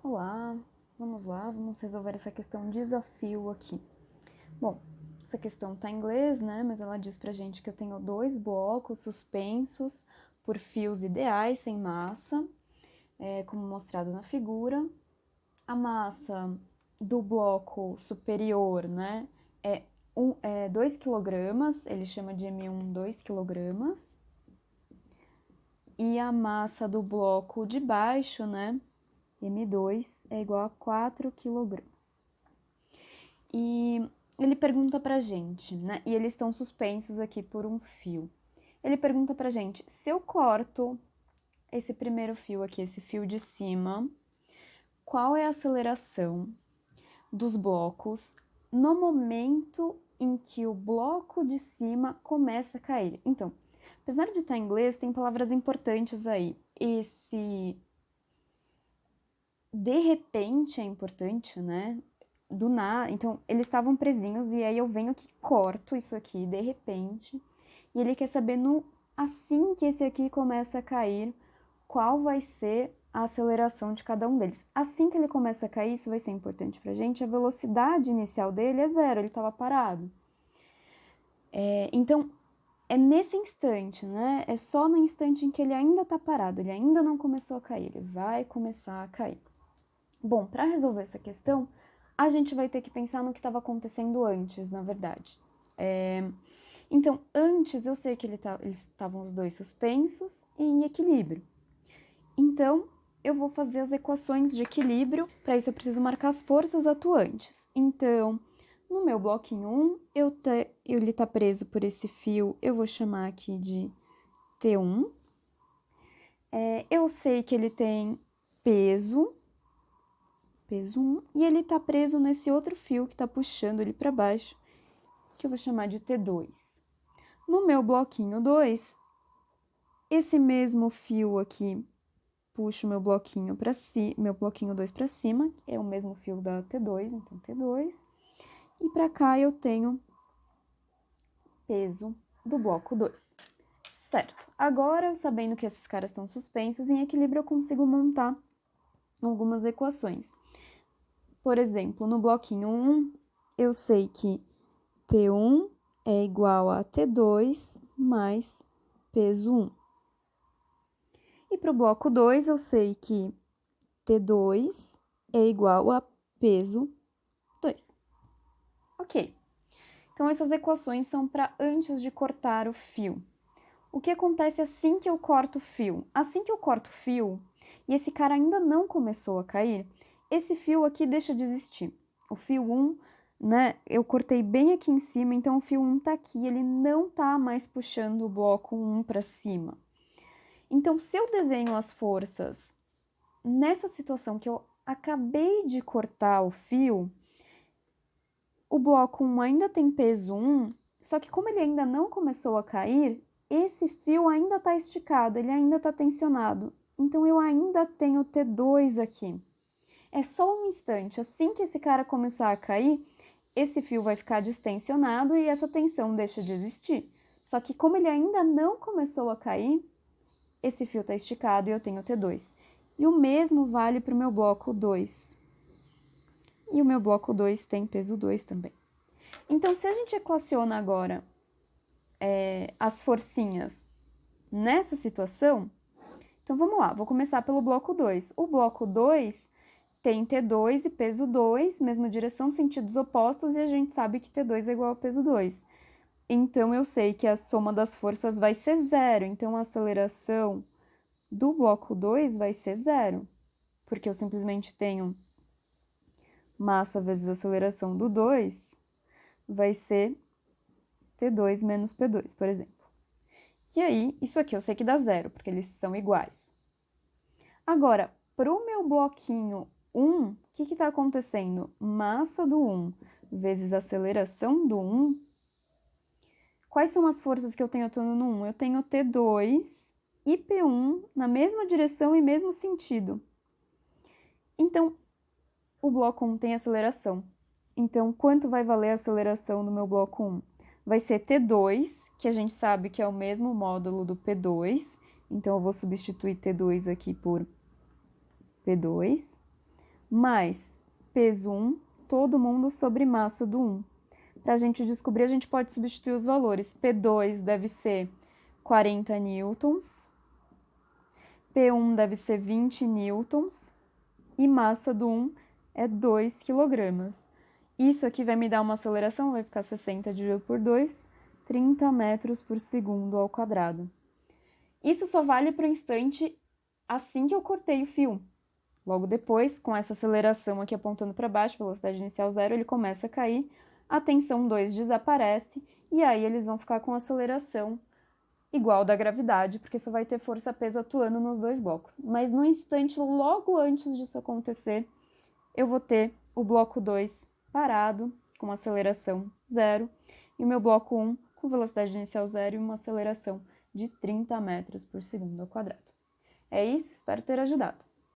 Olá, vamos lá, vamos resolver essa questão desafio aqui. Bom, essa questão tá em inglês, né, mas ela diz pra gente que eu tenho dois blocos suspensos por fios ideais sem massa, como mostrado na figura. A massa do bloco superior, né, é 2 kg, ele chama de M1 2 kg. E a massa do bloco de baixo, né, M2 é igual a 4 kg. E ele pergunta pra gente, né? E eles estão suspensos aqui por um fio. Ele pergunta pra gente, se eu corto esse primeiro fio aqui, esse fio de cima, qual é a aceleração dos blocos no momento em que o bloco de cima começa a cair? Então, apesar de estar em inglês, tem palavras importantes aí. Esse de repente é importante, né? Do nada. Então, eles estavam presinhos e aí eu venho aqui, corto isso aqui de repente. E ele quer saber assim que esse aqui começa a cair, qual vai ser a aceleração de cada um deles. Assim que ele começa a cair, isso vai ser importante pra gente, a velocidade inicial dele é zero, ele estava parado. Então, é nesse instante, né? É só no instante em que ele ainda tá parado, ele ainda não começou a cair, ele vai começar a cair. Bom, para resolver essa questão, a gente vai ter que pensar no que estava acontecendo antes, na verdade. Então, antes eu sei que eles estavam os dois suspensos e em equilíbrio. Então, eu vou fazer as equações de equilíbrio. Para isso, eu preciso marcar as forças atuantes. Então, no meu bloquinho 1, ele está preso por esse fio, eu vou chamar aqui de T1. Eu sei que ele tem peso 1, e ele tá preso nesse outro fio que tá puxando ele para baixo, que eu vou chamar de T2. No meu bloquinho 2, esse mesmo fio aqui puxa o meu bloquinho 2 para cima, é o mesmo fio da T2, então T2. E para cá eu tenho peso do bloco 2. Certo. Agora, sabendo que esses caras estão suspensos, em equilíbrio eu consigo montar algumas equações. Por exemplo, no bloquinho 1, eu sei que T1 é igual a T2 mais peso 1. E para o bloco 2, eu sei que T2 é igual a peso 2. Ok. Então, essas equações são para antes de cortar o fio. O que acontece assim que eu corto o fio? Assim que eu corto o fio, e esse cara ainda não começou a cair, esse fio aqui deixa de existir. O fio 1, né, eu cortei bem aqui em cima, então o fio 1 tá aqui, ele não tá mais puxando o bloco 1 para cima. Então, se eu desenho as forças nessa situação que eu acabei de cortar o fio, o bloco 1 ainda tem peso 1, só que como ele ainda não começou a cair, esse fio ainda está esticado, ele ainda está tensionado. Então, eu ainda tenho T2 aqui. É só um instante, assim que esse cara começar a cair, esse fio vai ficar distensionado e essa tensão deixa de existir. Só que como ele ainda não começou a cair, esse fio está esticado e eu tenho T2. E o mesmo vale para o meu bloco 2. E o meu bloco 2 tem peso 2 também. Então, se a gente equaciona agora as forcinhas nessa situação, então vamos lá, vou começar pelo bloco 2. O bloco 2 tem T2 e peso 2, mesma direção, sentidos opostos, e a gente sabe que T2 é igual a peso 2. Então, eu sei que a soma das forças vai ser zero, então a aceleração do bloco 2 vai ser zero, porque eu simplesmente tenho massa vezes a aceleração do 2, vai ser T2 menos P2, por exemplo. E aí, isso aqui eu sei que dá zero, porque eles são iguais. Agora, para o meu bloquinho 1, o que está acontecendo? Massa do 1 vezes aceleração do 1. Quais são as forças que eu tenho atuando no 1? Eu tenho T2 e P1 na mesma direção e mesmo sentido. Então, o bloco 1 tem aceleração. Então, quanto vai valer a aceleração do meu bloco 1? Vai ser T2, que a gente sabe que é o mesmo módulo do P2. Então, eu vou substituir T2 aqui por P2. mais peso 1, todo mundo sobre massa do 1. Para a gente descobrir, a gente pode substituir os valores. P2 deve ser 40 newtons, P1 deve ser 20 newtons e massa do 1 é 2 quilogramas. Isso aqui vai me dar uma aceleração, vai ficar 60 dividido por 2, 30 metros por segundo ao quadrado. Isso só vale para o instante assim que eu cortei o fio. Logo depois, com essa aceleração aqui apontando para baixo, velocidade inicial 0, ele começa a cair, a tensão 2 desaparece, e aí eles vão ficar com aceleração igual da gravidade, porque só vai ter força-peso atuando nos dois blocos. Mas no instante, logo antes disso acontecer, eu vou ter o bloco 2 parado, com aceleração 0, e o meu bloco 1 com velocidade inicial 0 e uma aceleração de 30 metros por segundo ao quadrado. É isso, espero ter ajudado.